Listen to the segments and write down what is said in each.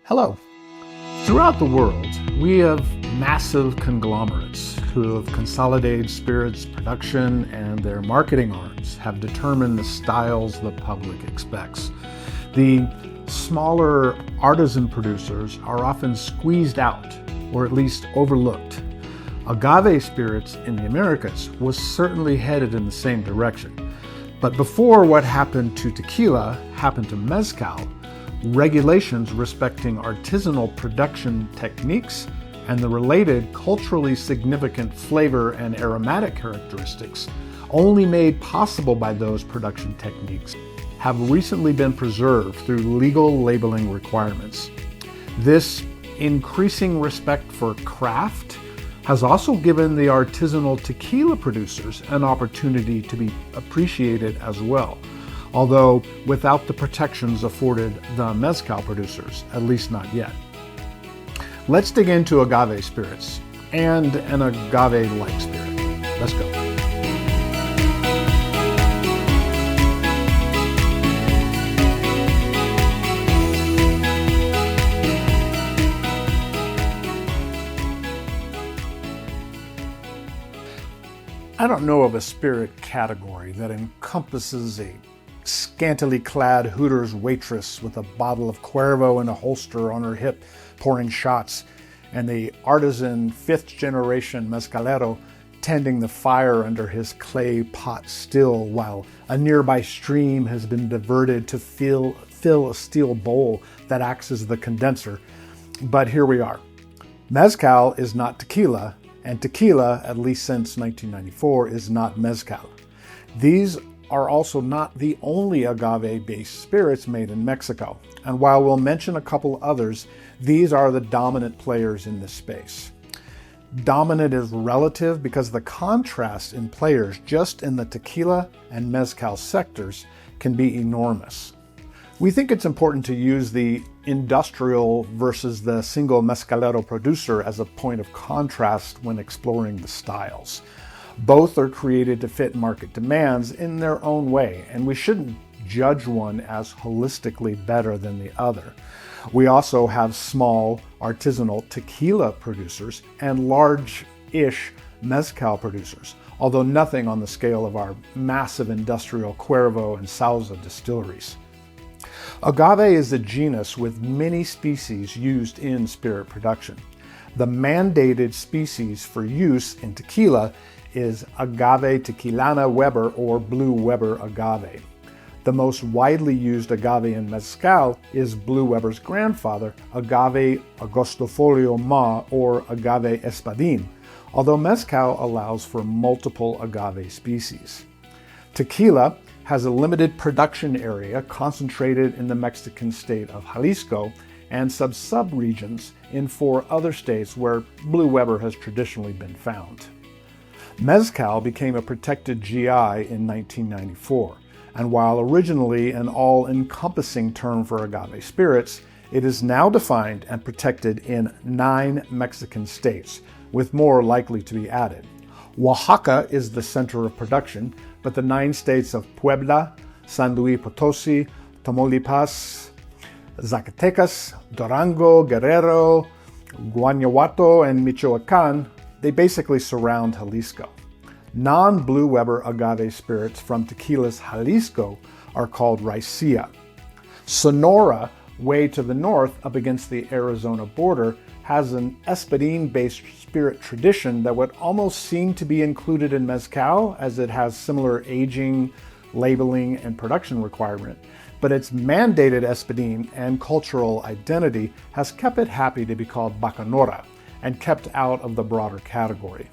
Hello. Throughout the world, we have massive conglomerates who have consolidated spirits production, and their marketing arms have determined the styles the public expects. The smaller artisan producers are often squeezed out, or at least overlooked. Agave Spirits in the Americas was certainly headed in the same direction. But before what happened to tequila happened to mezcal, regulations respecting artisanal production techniques and the related culturally significant flavor and aromatic characteristics, only made possible by those production techniques, have recently been preserved through legal labeling requirements. This increasing respect for craft has also given the artisanal tequila producers an opportunity to be appreciated as well, although without the protections afforded the mezcal producers, at least not yet. Let's dig into agave spirits and an agave-like spirit. Let's go. I don't know of a spirit category that encompasses a scantily clad Hooters waitress with a bottle of Cuervo in a holster on her hip pouring shots, and the artisan fifth-generation mezcalero tending the fire under his clay pot still while a nearby stream has been diverted to fill a steel bowl that acts as the condenser. But here we are. Mezcal is not tequila, and tequila, at least since 1994, is not mezcal. These are also not the only agave-based spirits made in Mexico. And while we'll mention a couple others, these are the dominant players in this space. Dominant is relative because the contrast in players just in the tequila and mezcal sectors can be enormous. We think it's important to use the industrial versus the single mezcalero producer as a point of contrast when exploring the styles. Both are created to fit market demands in their own way, and we shouldn't judge one as holistically better than the other. We also have small artisanal tequila producers and large-ish mezcal producers, although nothing on the scale of our massive industrial Cuervo and Sauza distilleries. Agave is a genus with many species used in spirit production. The mandated species for use in tequila is Agave Tequilana Weber or Blue Weber agave. The most widely used agave in mezcal is Blue Weber's grandfather, Agave Agostofolio Ma or Agave Espadin, although mezcal allows for multiple agave species. Tequila has a limited production area concentrated in the Mexican state of Jalisco and sub-regions in 4 other states where Blue Weber has traditionally been found. Mezcal became a protected GI in 1994, and while originally an all-encompassing term for agave spirits, it is now defined and protected in 9 Mexican states, with more likely to be added. Oaxaca is the center of production, but the 9 states of Puebla, San Luis Potosi, Tamaulipas, Zacatecas, Durango, Guerrero, Guanajuato, and Michoacan, they basically surround Jalisco. Non-Blue Weber agave spirits from tequilas Jalisco are called Raicilla. Sonora, way to the north up against the Arizona border, has an Espadin-based spirit tradition that would almost seem to be included in mezcal, as it has similar aging, labeling, and production requirement. But its mandated Espadin and cultural identity has kept it happy to be called Bacanora and kept out of the broader category.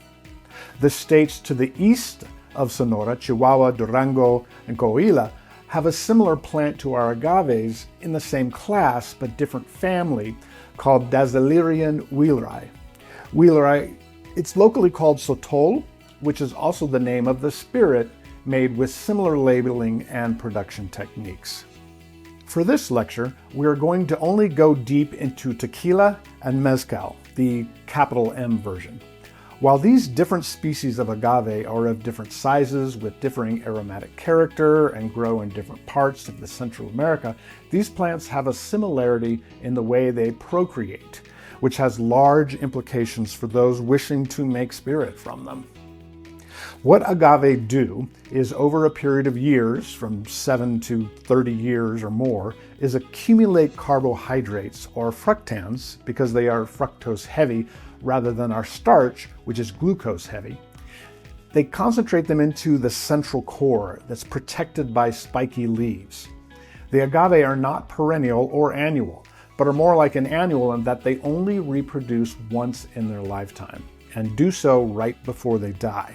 The states to the east of Sonora, Chihuahua, Durango, and Coahuila, have a similar plant to our agaves in the same class but different family called Dasylirion wheeleri. Wheeleri, it's locally called Sotol, which is also the name of the spirit made with similar labeling and production techniques. For this lecture, we are going to only go deep into tequila and mezcal, the capital M version. While these different species of agave are of different sizes with differing aromatic character and grow in different parts of the Central America, these plants have a similarity in the way they procreate, which has large implications for those wishing to make spirit from them. What agave do is, over a period of years, from 7 to 30 years or more, is accumulate carbohydrates, or fructans, because they are fructose heavy rather than our starch, which is glucose heavy. They concentrate them into the central core that's protected by spiky leaves. The agave are not perennial or annual, but are more like an annual in that they only reproduce once in their lifetime, and do so right before they die.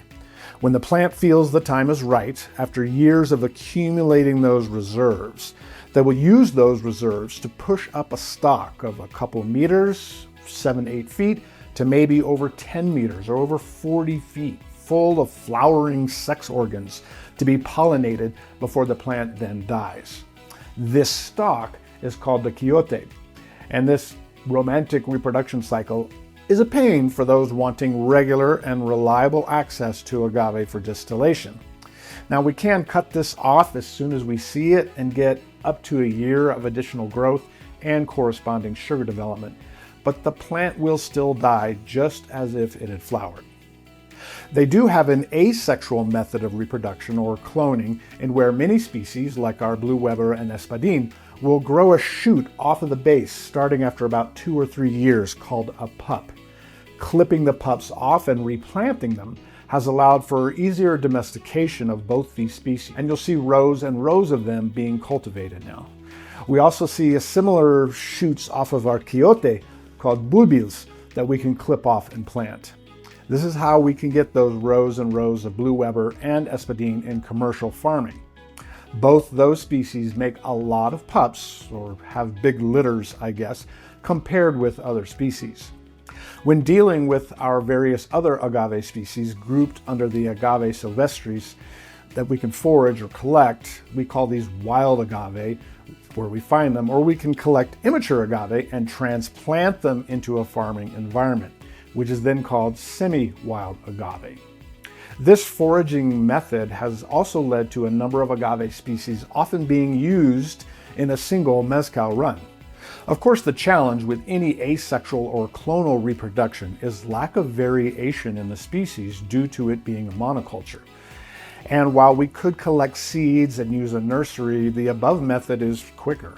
When the plant feels the time is right, after years of accumulating those reserves, they will use those reserves to push up a stalk of a couple meters, 7-8 feet, to maybe over 10 meters or over 40 feet, full of flowering sex organs to be pollinated before the plant then dies. This stalk is called the quiote, and this romantic reproduction cycle is a pain for those wanting regular and reliable access to agave for distillation. Now, we can cut this off as soon as we see it and get up to a year of additional growth and corresponding sugar development, but the plant will still die just as if it had flowered. They do have an asexual method of reproduction, or cloning, in where many species, like our Blue Weber and Espadin, will grow a shoot off of the base starting after about 2 or 3 years, called a pup. Clipping the pups off and replanting them has allowed for easier domestication of both these species, and you'll see rows and rows of them being cultivated now. We also see a similar shoots off of our quiote called bulbils that we can clip off and plant. This is how we can get those rows and rows of Blue Weber and Espadin in commercial farming. Both those species make a lot of pups, or have big litters, I guess, compared with other species. When dealing with our various other agave species grouped under the agave silvestris that we can forage or collect, we call these wild agave where we find them, or we can collect immature agave and transplant them into a farming environment, which is then called semi-wild agave. This foraging method has also led to a number of agave species often being used in a single mezcal run. Of course, the challenge with any asexual or clonal reproduction is lack of variation in the species due to it being a monoculture. And while we could collect seeds and use a nursery, the above method is quicker.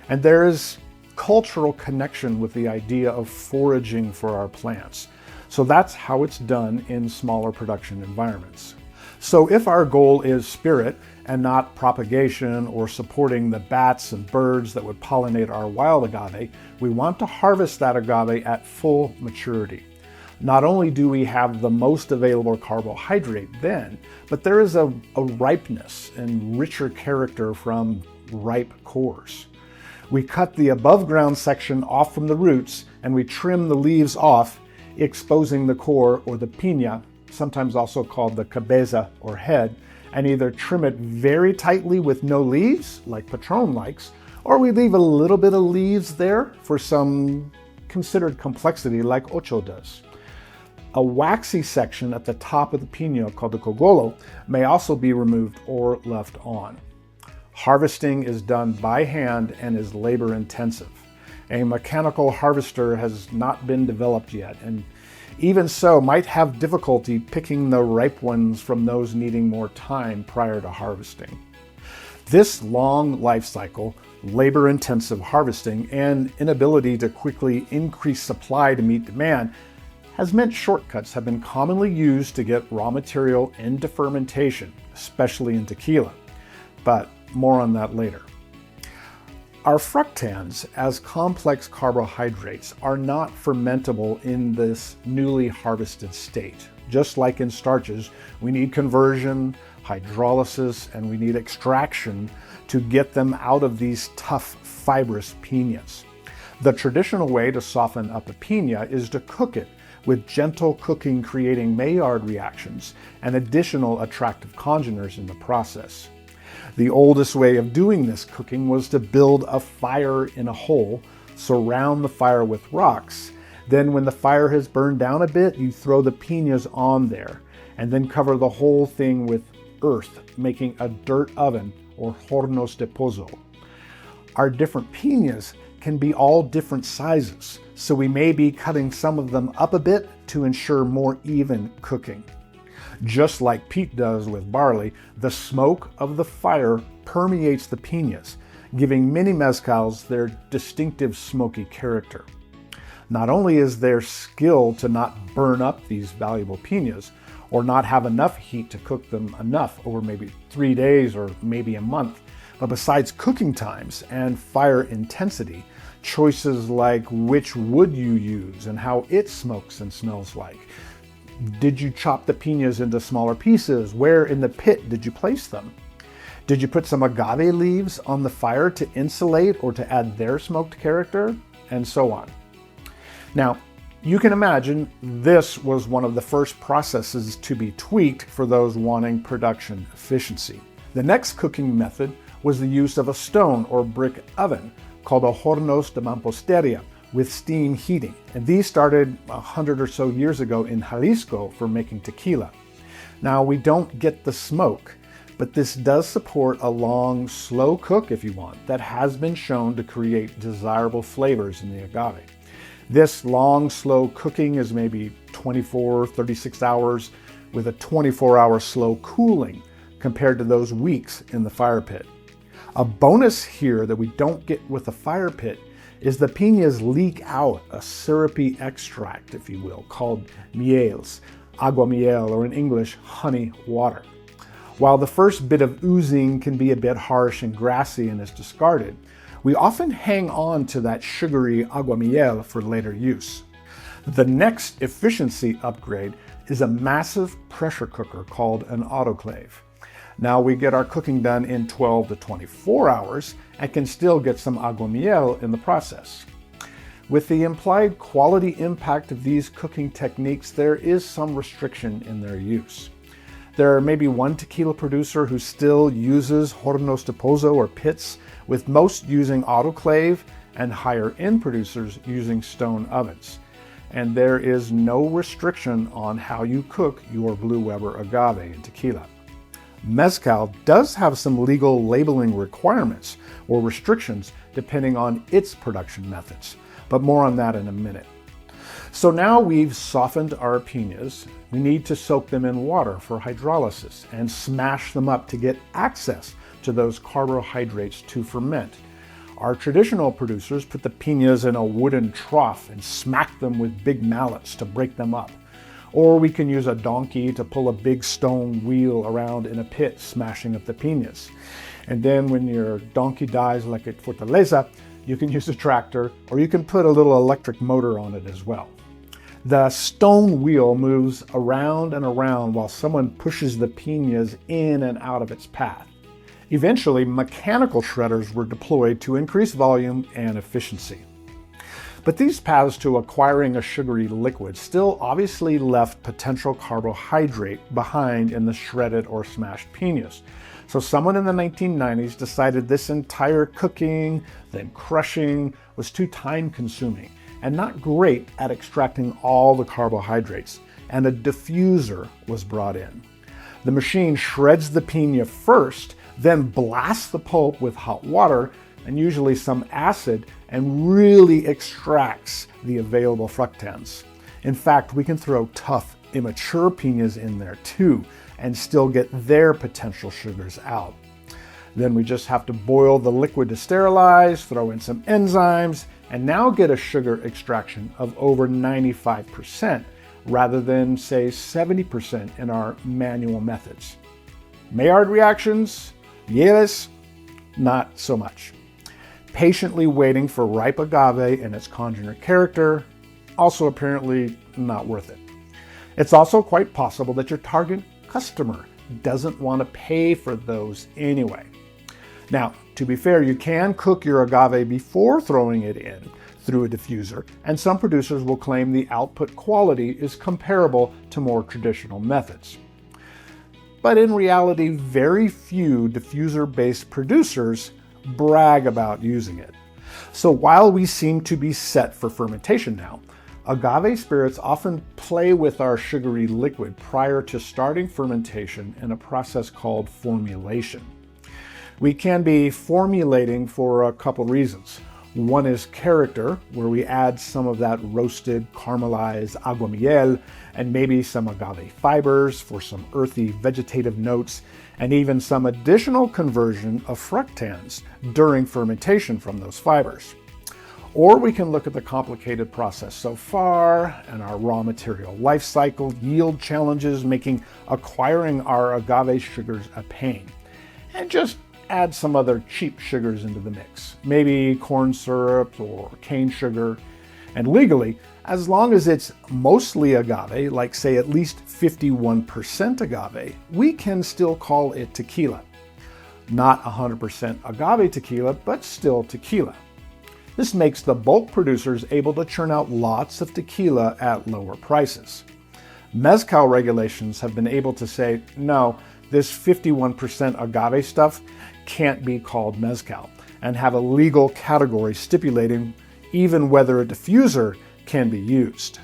And there is cultural connection with the idea of foraging for our plants. So that's how it's done in smaller production environments. So if our goal is spirit and not propagation or supporting the bats and birds that would pollinate our wild agave, we want to harvest that agave at full maturity. Not only do we have the most available carbohydrate then, but there is a ripeness and richer character from ripe cores. We cut the above ground section off from the roots and we trim the leaves off, exposing the core, or the piña, sometimes also called the cabeza or head, and either trim it very tightly with no leaves, like Patron likes, or we leave a little bit of leaves there for some considered complexity, like Ocho does. A waxy section at the top of the piña, called the cogollo, may also be removed or left on. Harvesting is done by hand and is labor intensive. A mechanical harvester has not been developed yet, and even so might have difficulty picking the ripe ones from those needing more time prior to harvesting. This long life cycle, labor-intensive harvesting, and inability to quickly increase supply to meet demand has meant shortcuts have been commonly used to get raw material into fermentation, especially in tequila. But more on that later. Our fructans, as complex carbohydrates, are not fermentable in this newly harvested state. Just like in starches, we need conversion, hydrolysis, and we need extraction to get them out of these tough, fibrous piñas. The traditional way to soften up a piña is to cook it, with gentle cooking creating Maillard reactions and additional attractive congeners in the process. The oldest way of doing this cooking was to build a fire in a hole, surround the fire with rocks, Then when the fire has burned down a bit, you throw the piñas on there and then cover the whole thing with earth, making a dirt oven or hornos de pozo. Our different piñas can be all different sizes, so we may be cutting some of them up a bit to ensure more even cooking. Just like peat does with barley, the smoke of the fire permeates the piñas, giving many mezcals their distinctive smoky character. Not only is there skill to not burn up these valuable piñas, or not have enough heat to cook them enough over maybe 3 days or maybe a month, but besides cooking times and fire intensity, choices like which wood you use and how it smokes and smells like. Did you chop the piñas into smaller pieces? Where in the pit did you place them? Did you put some agave leaves on the fire to insulate or to add their smoked character? And so on. Now, you can imagine this was one of the first processes to be tweaked for those wanting production efficiency. The next cooking method was the use of a stone or brick oven called a hornos de mamposteria with steam heating. And these started 100 or so years ago in Jalisco for making tequila. Now, we don't get the smoke, but this does support a long, slow cook if you want, that has been shown to create desirable flavors in the agave. This long, slow cooking is maybe 24, 36 hours with a 24-hour slow cooling compared to those weeks in the fire pit. A bonus here that we don't get with the fire pit is the piñas leak out a syrupy extract, if you will, called mieles, agua miel, or in English, honey water. While the first bit of oozing can be a bit harsh and grassy and is discarded, we often hang on to that sugary agua miel for later use. The next efficiency upgrade is a massive pressure cooker called an autoclave. Now we get our cooking done in 12 to 24 hours and can still get some agua miel in the process. With the implied quality impact of these cooking techniques, there is some restriction in their use. There may be one tequila producer who still uses hornos de pozo or pits, with most using autoclave and higher end producers using stone ovens. And there is no restriction on how you cook your Blue Weber agave and tequila. Mezcal does have some legal labeling requirements or restrictions depending on its production methods, but more on that in a minute. So now we've softened our piñas, we need to soak them in water for hydrolysis and smash them up to get access to those carbohydrates to ferment. Our traditional producers put the piñas in a wooden trough and smack them with big mallets to break them up. Or we can use a donkey to pull a big stone wheel around in a pit, smashing up the piñas. And then when your donkey dies, like at Fortaleza, you can use a tractor, or you can put a little electric motor on it as well. The stone wheel moves around and around while someone pushes the piñas in and out of its path. Eventually, mechanical shredders were deployed to increase volume and efficiency. But these paths to acquiring a sugary liquid still obviously left potential carbohydrate behind in the shredded or smashed piñas. So someone in the 1990s decided this entire cooking, then crushing, was too time-consuming and not great at extracting all the carbohydrates, and a diffuser was brought in. The machine shreds the piña first, then blasts the pulp with hot water and usually some acid, and really extracts the available fructans. In fact, we can throw tough, immature piñas in there too, and still get their potential sugars out. Then we just have to boil the liquid to sterilize, throw in some enzymes, and now get a sugar extraction of over 95%, rather than, say, 70% in our manual methods. Maillard reactions? Yes, not so much. Patiently waiting for ripe agave and its congener character, also apparently not worth it. It's also quite possible that your target customer doesn't want to pay for those anyway. Now, to be fair, you can cook your agave before throwing it in through a diffuser, and some producers will claim the output quality is comparable to more traditional methods. But in reality, very few diffuser-based producers brag about using it. So while we seem to be set for fermentation now, Agave spirits often play with our sugary liquid prior to starting fermentation in a process called formulation. We can be formulating for a couple reasons. One is character, where we add some of that roasted, caramelized aguamiel and maybe some agave fibers for some earthy vegetative notes, and even some additional conversion of fructans during fermentation from those fibers. Or we can look at the complicated process so far and our raw material life cycle, yield challenges making acquiring our agave sugars a pain, and just add some other cheap sugars into the mix, maybe corn syrup or cane sugar. And legally, as long as it's mostly agave, like say at least 51% agave, we can still call it tequila. Not 100% agave tequila, but still tequila. This makes the bulk producers able to churn out lots of tequila at lower prices. Mezcal regulations have been able to say, no, this 51% agave stuff can't be called mezcal, and have a legal category stipulating even whether a diffuser can be used.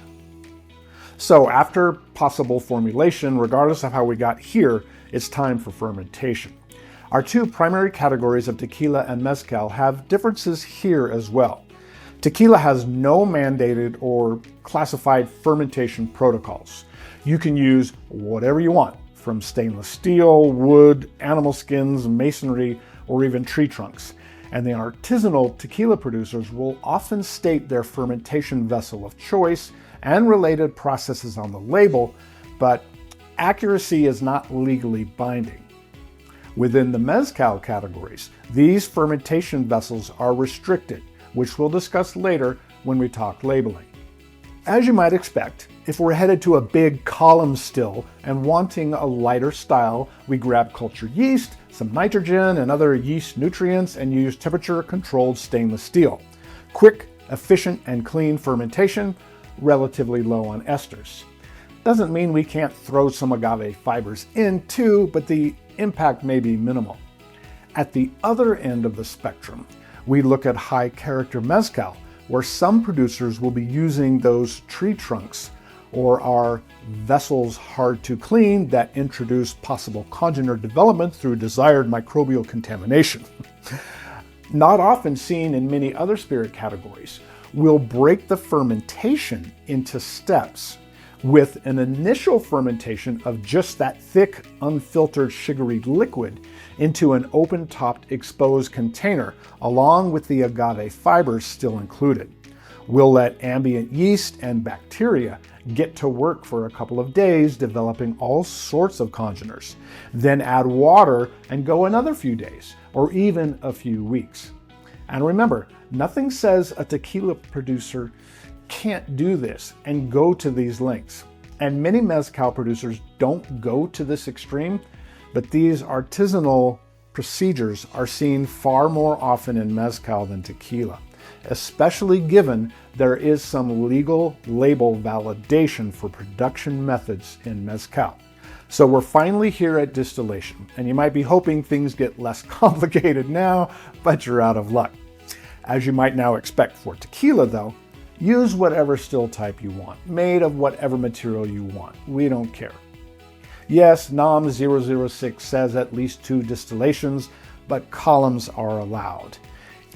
So after possible formulation, regardless of how we got here, it's time for fermentation. Our two primary categories of tequila and mezcal have differences here as well. Tequila has no mandated or classified fermentation protocols. You can use whatever you want, from stainless steel, wood, animal skins, masonry, or even tree trunks. And the artisanal tequila producers will often state their fermentation vessel of choice and related processes on the label, but accuracy is not legally binding. Within the mezcal categories, these fermentation vessels are restricted, which we'll discuss later when we talk labeling. As you might expect, if we're headed to a big column still and wanting a lighter style, we grab cultured yeast, some nitrogen and other yeast nutrients, and use temperature-controlled stainless steel. Quick, efficient, and clean fermentation, relatively low on esters. Doesn't mean we can't throw some agave fibers in too, but the impact may be minimal. At the other end of the spectrum, we look at high-character mezcal, where some producers will be using those tree trunks or are vessels hard to clean that introduce possible congener development through desired microbial contamination. Not often seen in many other spirit categories, we'll break the fermentation into steps with an initial fermentation of just that thick, unfiltered sugary liquid into an open-topped exposed container, along with the agave fibers still included. We'll let ambient yeast and bacteria get to work for a couple of days, developing all sorts of congeners. Then add water and go another few days, or even a few weeks. And remember, nothing says a tequila producer can't do this and go to these lengths. And many mezcal producers don't go to this extreme, but these artisanal procedures are seen far more often in mezcal than tequila, especially given there is some legal label validation for production methods in mezcal. So we're finally here at distillation, and you might be hoping things get less complicated now, but you're out of luck. As you might now expect for tequila though, use whatever still type you want, made of whatever material you want. We don't care. Yes, NOM 006 says at least 2 distillations, but columns are allowed.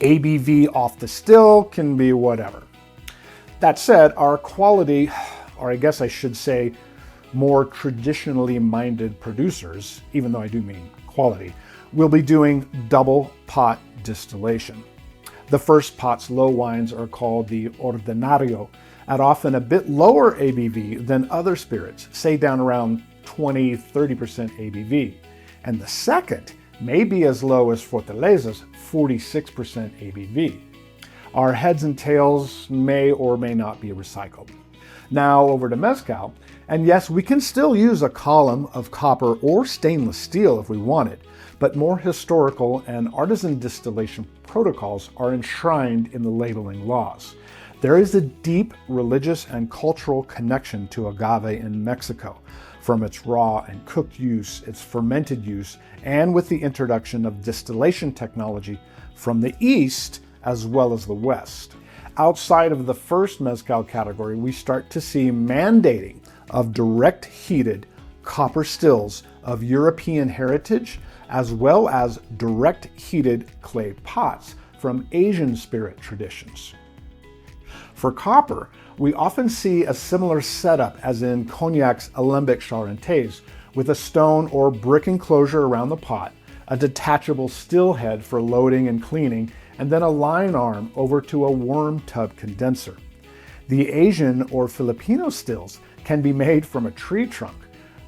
ABV off the still can be whatever. That said, our quality, or I guess I should say more traditionally minded producers, even though I do mean quality, will be doing double pot distillation. The first pot's low wines are called the Ordinario, at often a bit lower ABV than other spirits, say down around 20-30% ABV. And the second may be as low as Fortaleza's 46% ABV. Our heads and tails may or may not be recycled. Now over to mezcal, and yes, we can still use a column of copper or stainless steel if we wanted, but more historical and artisan distillation protocols are enshrined in the labeling laws. There is a deep religious and cultural connection to agave in Mexico, from its raw and cooked use, its fermented use, and with the introduction of distillation technology from the East as well as the West. Outside of the first mezcal category, we start to see mandating of direct heated copper stills of European heritage, as well as direct heated clay pots from Asian spirit traditions. For copper, we often see a similar setup as in Cognac's Alembic Charentaise, with a stone or brick enclosure around the pot, a detachable still head for loading and cleaning, and then a line arm over to a worm tub condenser. The Asian or Filipino stills can be made from a tree trunk,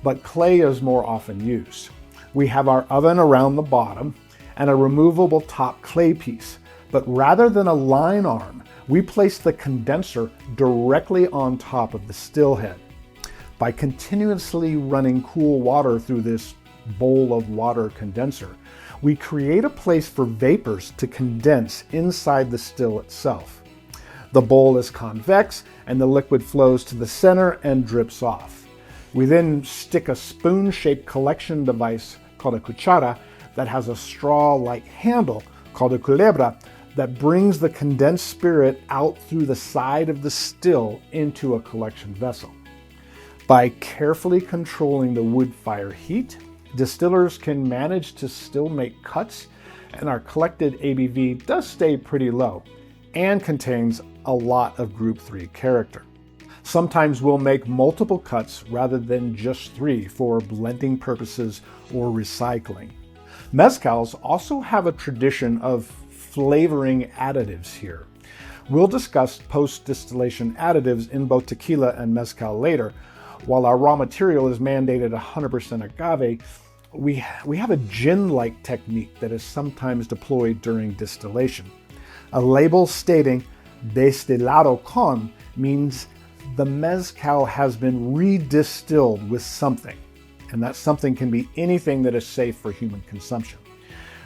but clay is more often used. We have our oven around the bottom and a removable top clay piece, but rather than a line arm, we place the condenser directly on top of the still head. By continuously running cool water through this bowl of water condenser, we create a place for vapors to condense inside the still itself. The bowl is convex and the liquid flows to the center and drips off. We then stick a spoon-shaped collection device called a cuchara that has a straw-like handle called a culebra that brings the condensed spirit out through the side of the still into a collection vessel. By carefully controlling the wood fire heat, distillers can manage to still make cuts, and our collected ABV does stay pretty low and contains a lot of Group 3 character. Sometimes we'll make multiple cuts rather than just 3 for blending purposes or recycling. Mezcals also have a tradition of flavoring additives here. We'll discuss post-distillation additives in both tequila and mezcal later. While our raw material is mandated 100% agave, we have a gin-like technique that is sometimes deployed during distillation. A label stating "destilado con" means the mezcal has been redistilled with something, and that something can be anything that is safe for human consumption.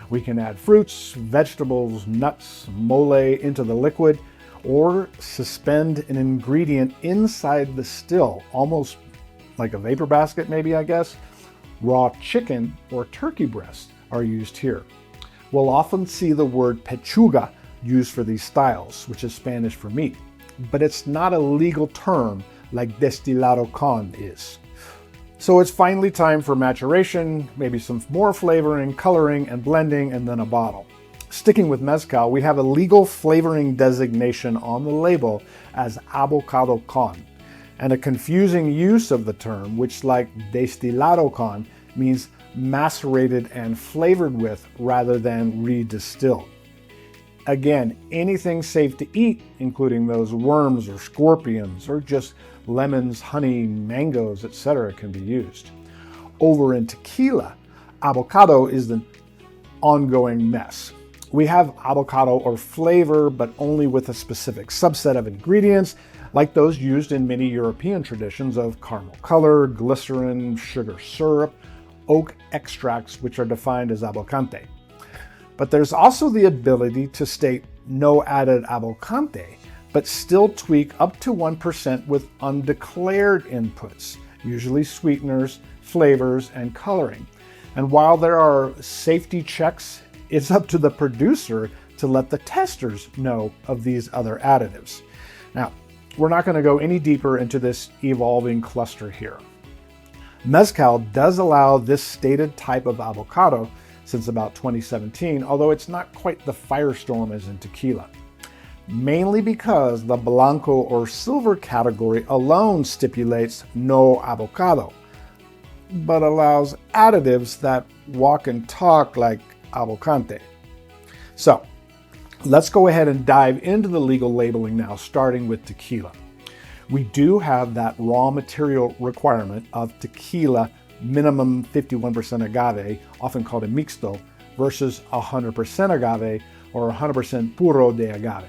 We can add fruits, vegetables, nuts, mole into the liquid, or suspend an ingredient inside the still, almost like a vapor basket maybe, I guess. Raw chicken or turkey breast are used here. We'll often see the word pechuga used for these styles, which is Spanish for meat, but it's not a legal term like destilado con is. So it's finally time for maturation, maybe some more flavoring, coloring, and blending, and then a bottle. Sticking with mezcal, we have a legal flavoring designation on the label as abocado con, and a confusing use of the term, which, like destilado con, means macerated and flavored with rather than redistilled. Again, anything safe to eat, including those worms or scorpions or just lemons, honey, mangoes, etc., can be used. Over in tequila, avocado is the ongoing mess. We have avocado or flavor, but only with a specific subset of ingredients, like those used in many European traditions of caramel color, glycerin, sugar syrup, oak extracts, which are defined as abocante. But there's also the ability to state no added abocante, but still tweak up to 1% with undeclared inputs, usually sweeteners, flavors, and coloring. And while there are safety checks, it's up to the producer to let the testers know of these other additives. Now, we're not going to go any deeper into this evolving cluster here. Mezcal does allow this stated type of avocado since about 2017, although it's not quite the firestorm as in tequila. Mainly because the blanco or silver category alone stipulates no avocado, but allows additives that walk and talk like avocante. So let's go ahead and dive into the legal labeling now, starting with tequila. We do have that raw material requirement of tequila minimum 51% agave, often called a mixto, versus 100% agave or 100% puro de agave.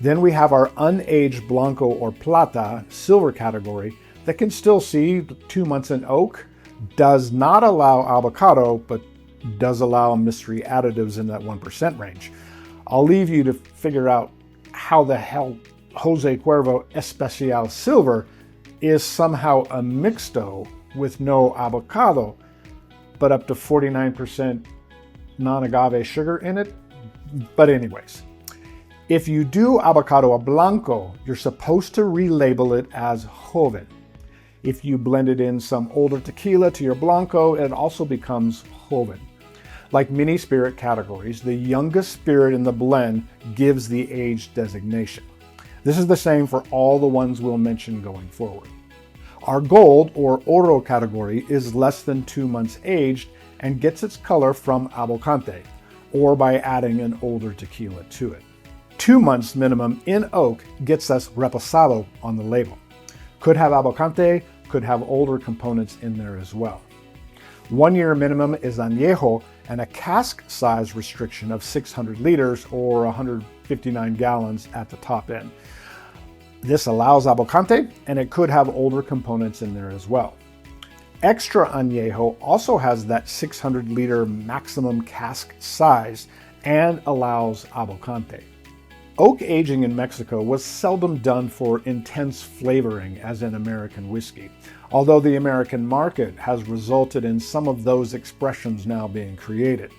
Then we have our unaged blanco or plata, silver category, that can still see 2 months in oak, does not allow avocado, but does allow mystery additives in that 1% range. I'll leave you to figure out how the hell Jose Cuervo Especial Silver is somehow a mixto with no avocado, but up to 49% non-agave sugar in it. But anyways, If you do Abocado Blanco, you're supposed to relabel it as Joven. If you blended in some older tequila to your Blanco, it also becomes Joven. Like many spirit categories, the youngest spirit in the blend gives the age designation. This is the same for all the ones we'll mention going forward. Our gold or oro category is less than 2 months aged and gets its color from abocante, or by adding an older tequila to it. 2 months minimum in oak gets us reposado on the label. Could have abocante, could have older components in there as well. 1 year minimum is añejo and a cask size restriction of 600 liters or 159 gallons at the top end. This allows abocante, and it could have older components in there as well. Extra añejo also has that 600 liter maximum cask size and allows abocante. Oak aging in Mexico was seldom done for intense flavoring as in American whiskey, although the American market has resulted in some of those expressions now being created.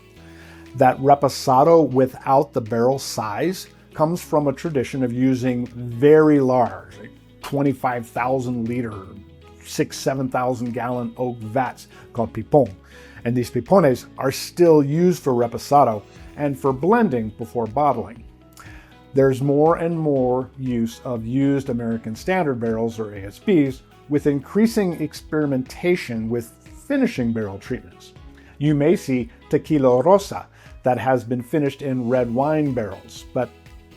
That reposado without the barrel size comes from a tradition of using very large, 25,000 liter, 7,000 gallon oak vats called pipon. And these pipones are still used for reposado and for blending before bottling. There's more and more use of used American Standard barrels, or ASBs, with increasing experimentation with finishing barrel treatments. You may see tequila rosa that has been finished in red wine barrels, but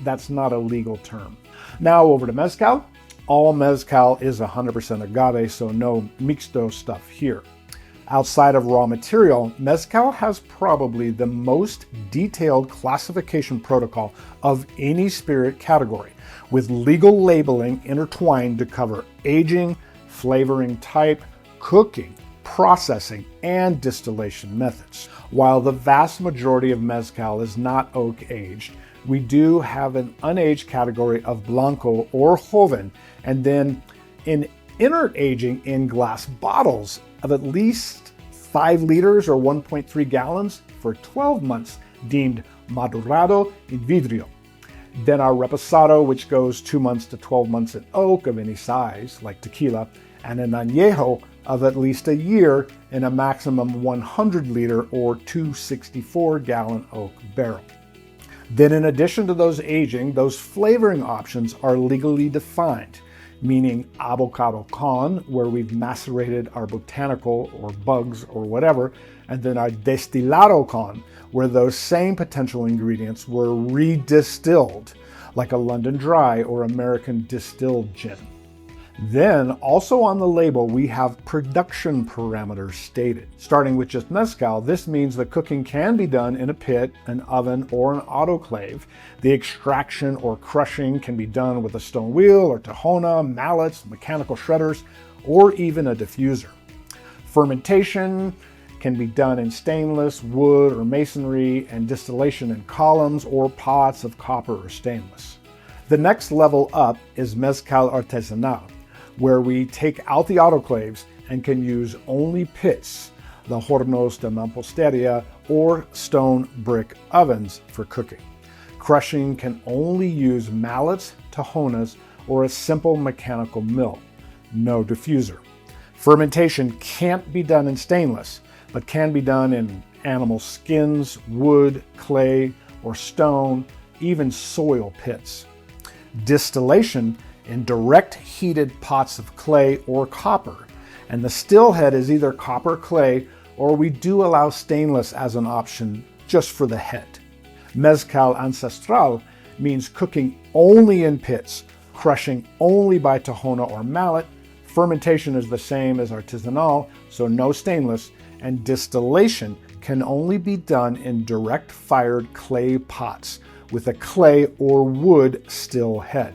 that's not a legal term. Now over to mezcal. All mezcal is 100% agave, so no mixto stuff here. Outside of raw material, mezcal has probably the most detailed classification protocol of any spirit category, with legal labeling intertwined to cover aging, flavoring type, cooking, processing, and distillation methods. While the vast majority of mezcal is not oak aged, we do have an unaged category of Blanco or Joven, and then in inert aging in glass bottles of at least 5 liters or 1.3 gallons for 12 months, deemed Madurado in Vidrio. Then our Reposado, which goes 2 months to 12 months in oak of any size, like tequila, and an Añejo of at least a year in a maximum 100 liter or 264 gallon oak barrel. Then in addition to those aging, those flavoring options are legally defined, meaning avocado con, where we've macerated our botanical or bugs or whatever, and then our destilado con, where those same potential ingredients were redistilled, like a London Dry or American distilled gin. Then, also on the label, we have production parameters stated. Starting with just mezcal, this means the cooking can be done in a pit, an oven, or an autoclave. The extraction or crushing can be done with a stone wheel or tahona, mallets, mechanical shredders, or even a diffuser. Fermentation can be done in stainless, wood, or masonry, and distillation in columns or pots of copper or stainless. The next level up is mezcal artisanal, where we take out the autoclaves and can use only pits, the hornos de mampostería, or stone brick ovens for cooking. Crushing can only use mallets, tahonas, or a simple mechanical mill. No diffuser. Fermentation can't be done in stainless, but can be done in animal skins, wood, clay, or stone, even soil pits. Distillation in direct heated pots of clay or copper, and the still head is either copper clay, or we do allow stainless as an option just for the head. Mezcal ancestral means cooking only in pits, crushing only by tahona or mallet. Fermentation is the same as artisanal, so no stainless, and distillation can only be done in direct fired clay pots with a clay or wood still head.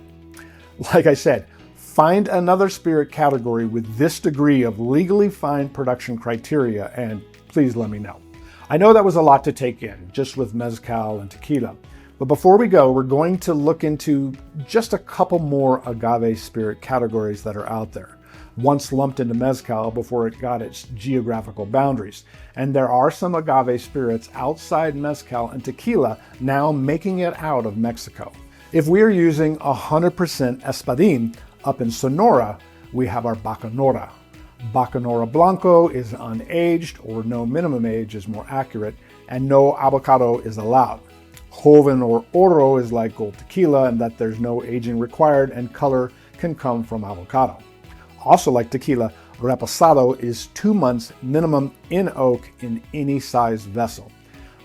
Like I said, find another spirit category with this degree of legally fine production criteria, and please let me know. I know that was a lot to take in, just with mezcal and tequila, but before we go, we're going to look into just a couple more agave spirit categories that are out there, once lumped into mezcal before it got its geographical boundaries. And there are some agave spirits outside mezcal and tequila now making it out of Mexico. If we are using 100% espadín up in Sonora, we have our Bacanora. Bacanora Blanco is unaged, or no minimum age is more accurate, and no avocado is allowed. Joven or Oro is like gold tequila in that there's no aging required and color can come from avocado. Also like tequila, Reposado is 2 months minimum in oak in any size vessel.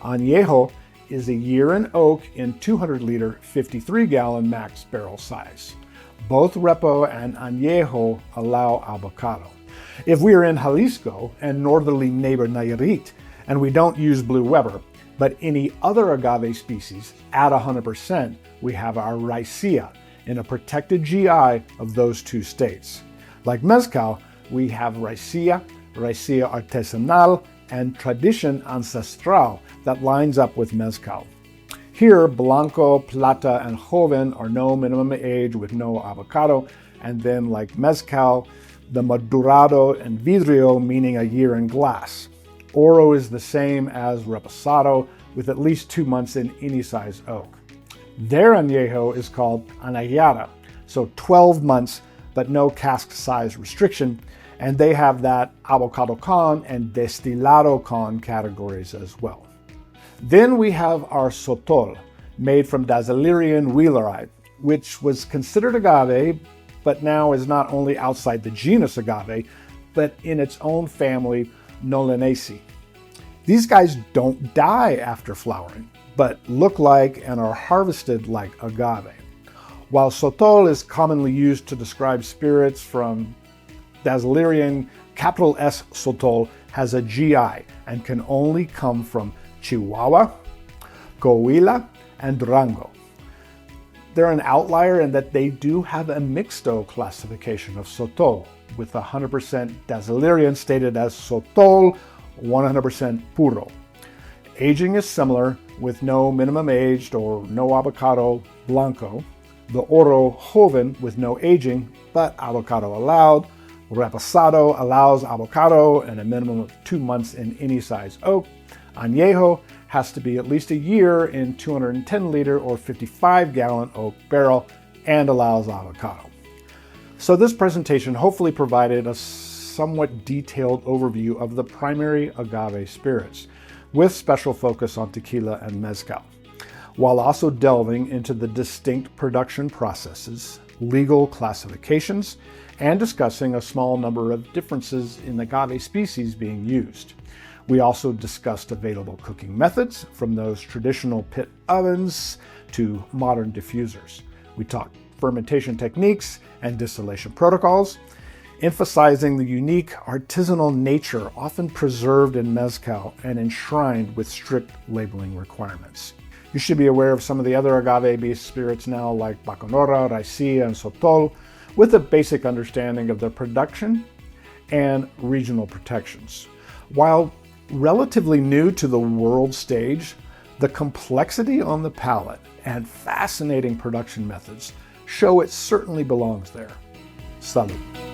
Añejo is a year in oak in 200-liter, 53-gallon max barrel size. Both Repo and Añejo allow avocado. If we are in Jalisco and northerly neighbor Nayarit, and we don't use Blue Weber, but any other agave species at 100%, we have our Raicilla in a protected GI of those two states. Like Mezcal, we have Raicilla, Raicilla artisanal, and Tradition ancestral that lines up with Mezcal. Here, Blanco, Plata, and Joven are no minimum age with no avocado, and then like Mezcal, the Madurado and Vidrio, meaning a year in glass. Oro is the same as Reposado, with at least 2 months in any size oak. Their añejo is called Anayara, so 12 months, but no cask size restriction, and they have that avocado con and destilado con categories as well. Then we have our Sotol, made from Dasylirion wheelerite, which was considered agave, but now is not only outside the genus agave, but in its own family, Nolanaceae. These guys don't die after flowering, but look like and are harvested like agave. While Sotol is commonly used to describe spirits from Dasylirion, capital S Sotol has a GI and can only come from Chihuahua, Coahuila, and Durango. They're an outlier in that they do have a mixto classification of Sotol, with 100% Dasylirion stated as Sotol, 100% Puro. Aging is similar, with no minimum aged or no avocado Blanco. The Oro Joven with no aging, but avocado allowed. Reposado allows avocado and a minimum of 2 months in any size oak. Añejo has to be at least a year in 210-liter or 55-gallon oak barrel and allows avocado. So this presentation hopefully provided a somewhat detailed overview of the primary agave spirits, with special focus on tequila and mezcal, while also delving into the distinct production processes, legal classifications, and discussing a small number of differences in agave species being used. We also discussed available cooking methods, from those traditional pit ovens to modern diffusers. We talked fermentation techniques and distillation protocols, emphasizing the unique artisanal nature often preserved in mezcal and enshrined with strict labeling requirements. You should be aware of some of the other agave-based spirits now, like Bacanora, Raicilla, and Sotol, with a basic understanding of their production and regional protections. While relatively new to the world stage, the complexity on the palate and fascinating production methods show it certainly belongs there. Salud.